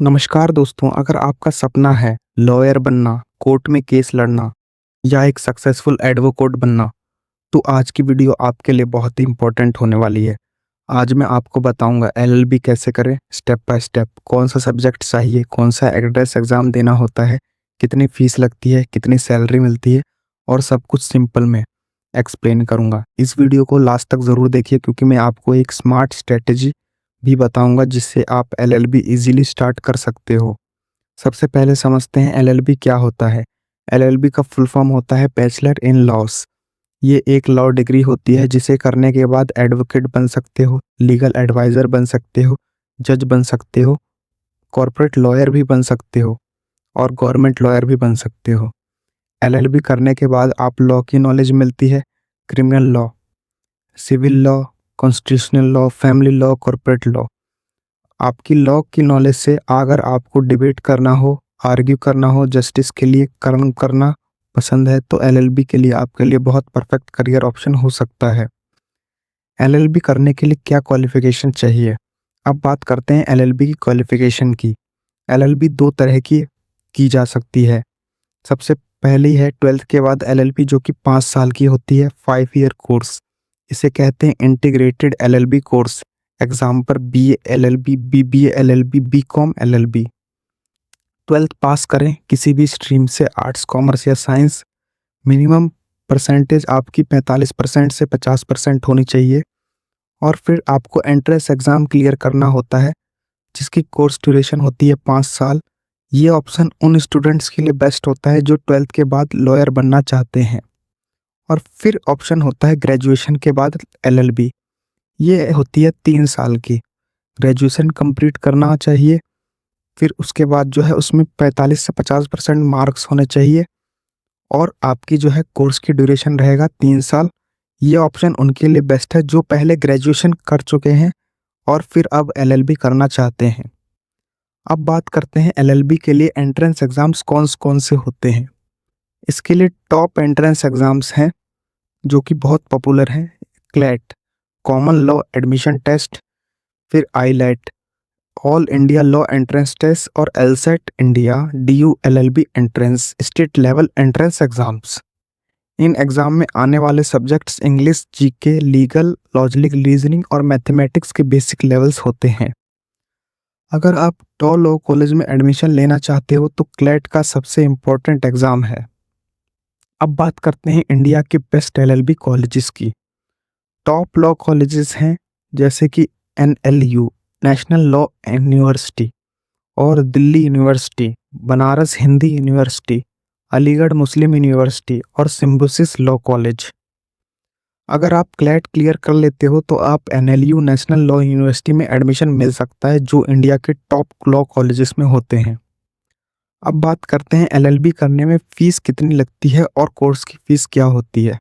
नमस्कार दोस्तों, अगर आपका सपना है लॉयर बनना, कोर्ट में केस लड़ना या एक सक्सेसफुल एडवोकेट बनना, तो आज की वीडियो आपके लिए बहुत ही इम्पोर्टेंट होने वाली है। आज मैं आपको बताऊंगा एलएलबी कैसे करें, स्टेप बाय स्टेप, कौन सा सब्जेक्ट चाहिए, कौन सा एंट्रेंस एग्ज़ाम देना होता है, कितनी फीस लगती है, कितनी सैलरी मिलती है और सब कुछ सिंपल में एक्सप्लेन करूंगा। इस वीडियो को लास्ट तक ज़रूर देखिए क्योंकि मैं आपको एक स्मार्ट स्ट्रेटेजी भी बताऊंगा जिससे आप एलएलबी इजीली स्टार्ट कर सकते हो। सबसे पहले समझते हैं एलएलबी क्या होता है। एलएलबी का फुल फॉर्म होता है बैचलर इन लॉस। ये एक लॉ डिग्री होती है जिसे करने के बाद एडवोकेट बन सकते हो, लीगल एडवाइज़र बन सकते हो, जज बन सकते हो, कॉर्पोरेट लॉयर भी बन सकते हो और गवर्नमेंट लॉयर भी बन सकते हो। एलएलबी करने के बाद आप लॉ की नॉलेज मिलती है, criminal law, civil law, constitutional law, family law, corporate law. आपकी लॉ की नॉलेज से अगर आपको डिबेट करना हो, आर्ग्यू करना हो, जस्टिस के लिए कर्म करना पसंद है तो एलएलबी के लिए आपके लिए बहुत परफेक्ट करियर ऑप्शन हो सकता है। एलएलबी करने के लिए क्या क्वालिफिकेशन चाहिए? अब बात करते हैं एलएलबी की क्वालिफिकेशन की। एलएलबी दो तरह की जा सकती है। सबसे पहली है 12th के बाद एलएलबी जो कि 5 साल की होती है, 5 ईयर कोर्स। इसे कहते हैं इंटीग्रेटेड एलएलबी कोर्स। एग्जाम पर BA LLB, BBA LLB, BCom LLB. 12th पास करें किसी भी स्ट्रीम से, आर्ट्स, कॉमर्स या साइंस। मिनिमम परसेंटेज आपकी 45% से 50% होनी चाहिए और फिर आपको एंट्रेंस एग्ज़ाम क्लियर करना होता है जिसकी कोर्स ड्यूरेशन होती है 5 साल। ये ऑप्शन उन स्टूडेंट्स के लिए बेस्ट होता है जो 12th के बाद लॉयर बनना चाहते हैं। और फिर ऑप्शन होता है ग्रेजुएशन के बाद एलएलबी। ये होती है 3 साल की। ग्रेजुएशन कंप्लीट करना चाहिए, फिर उसके बाद जो है उसमें 45 से 50% मार्क्स होने चाहिए और आपकी जो है कोर्स की ड्यूरेशन रहेगा 3 साल। ये ऑप्शन उनके लिए बेस्ट है जो पहले ग्रेजुएशन कर चुके हैं और फिर अब एलएलबी करना चाहते हैं। अब बात करते हैं एलएलबी के लिए एंट्रेंस एग्ज़ाम्स कौन से होते हैं। इसके लिए टॉप एंट्रेंस एग्ज़ाम्स हैं जो कि बहुत पॉपुलर हैं। CLAT, common law admission test, फिर AILET, all India law entrance test और LSAT India DU LLB entrance state level entrance exams. इन एग्ज़ाम में आने वाले subjects English, GK, legal, logic, reasoning और मैथमेटिक्स के बेसिक लेवल्स होते हैं। अगर आप टॉ लॉ कॉलेज में एडमिशन लेना चाहते हो तो क्लैट का सबसे इम्पोर्टेंट एग्ज़ाम है। अब बात करते हैं इंडिया के बेस्ट एलएलबी कॉलेजेस की। टॉप लॉ कॉलेजेस हैं जैसे कि एनएलयू, नेशनल लॉ यूनिवर्सिटी और दिल्ली यूनिवर्सिटी, बनारस हिंदी यूनिवर्सिटी, अलीगढ़ मुस्लिम यूनिवर्सिटी और सिम्बोसिस लॉ कॉलेज। अगर आप क्लैट क्लियर कर लेते हो तो आप एनएलयू, नेशनल लॉ यूनिवर्सिटी में एडमिशन मिल सकता है जो इंडिया के टॉप लॉ कॉलेजेस में होते हैं। अब बात करते हैं एलएलबी करने में फ़ीस कितनी लगती है और कोर्स की फ़ीस क्या होती है।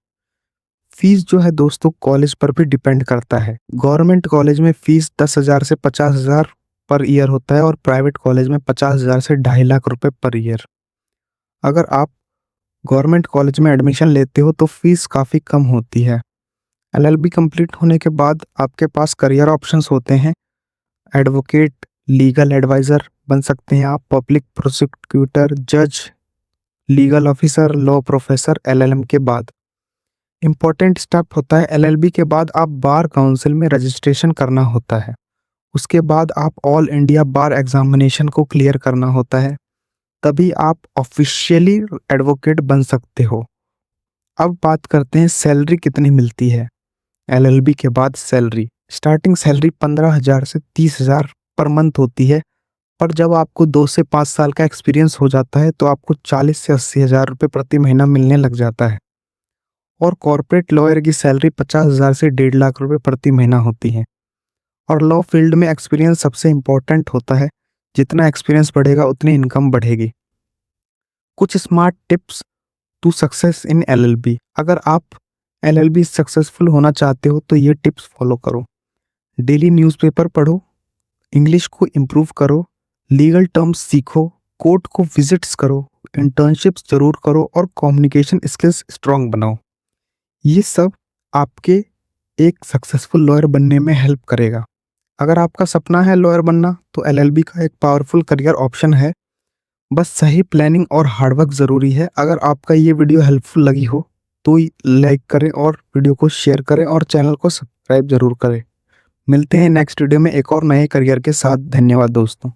फ़ीस जो है दोस्तों कॉलेज पर भी डिपेंड करता है। गवर्नमेंट कॉलेज में फ़ीस 10,000 से 50,000 पर ईयर होता है और प्राइवेट कॉलेज में 50,000 से 2.5 लाख रुपए पर ईयर। अगर आप गवर्नमेंट कॉलेज में एडमिशन लेते हो तो फीस काफ़ी कम होती है। एलएलबी कंप्लीट होने के बाद आपके पास करियर ऑप्शंस होते हैं। एडवोकेट, लीगल एडवाइज़र बन सकते हैं आप, पब्लिक प्रोसिक्यूटर, जज, legal officer, law professor LLM के बाद। इम्पॉर्टेंट स्टेप होता है एलएलबी के बाद आप बार काउंसिल में रजिस्ट्रेशन करना होता है। उसके बाद आप ऑल इंडिया बार एग्जामिनेशन को क्लियर करना होता है, तभी आप ऑफिशियली एडवोकेट बन सकते हो। अब बात करते हैं सैलरी कितनी मिलती है। एलएलबी के बाद सैलरी, स्टार्टिंग सैलरी 15,000 से 30,000 पर मंथ होती है, पर जब आपको 2 से 5 साल का एक्सपीरियंस हो जाता है तो आपको 40 से 80,000 रुपये प्रति महीना मिलने लग जाता है। और कॉर्पोरेट लॉयर की सैलरी 50,000 से 1.5 लाख रुपये प्रति महीना होती है। और लॉ फील्ड में एक्सपीरियंस सबसे इम्पोर्टेंट होता है, जितना एक्सपीरियंस बढ़ेगा उतनी इनकम बढ़ेगी। कुछ smart tips to success in LLB. अगर आप एलएलबी सक्सेसफुल होना चाहते हो तो ये टिप्स फॉलो करो। डेली न्यूज़पेपर पढ़ो, इंग्लिश को इम्प्रूव करो, लीगल टर्म्स सीखो, कोर्ट को विजिट्स करो, इंटर्नशिप्स जरूर करो और कम्युनिकेशन स्किल्स स्ट्रांग बनाओ। ये सब आपके एक सक्सेसफुल लॉयर बनने में हेल्प करेगा। अगर आपका सपना है लॉयर बनना तो एलएलबी का एक पावरफुल करियर ऑप्शन है। बस सही प्लानिंग और हार्डवर्क ज़रूरी है। अगर आपका ये वीडियो हेल्पफुल लगी हो तो लाइक करें और वीडियो को शेयर करें और चैनल को सब्सक्राइब जरूर करें। मिलते हैं नेक्स्ट वीडियो में एक और नए करियर के साथ। धन्यवाद दोस्तों।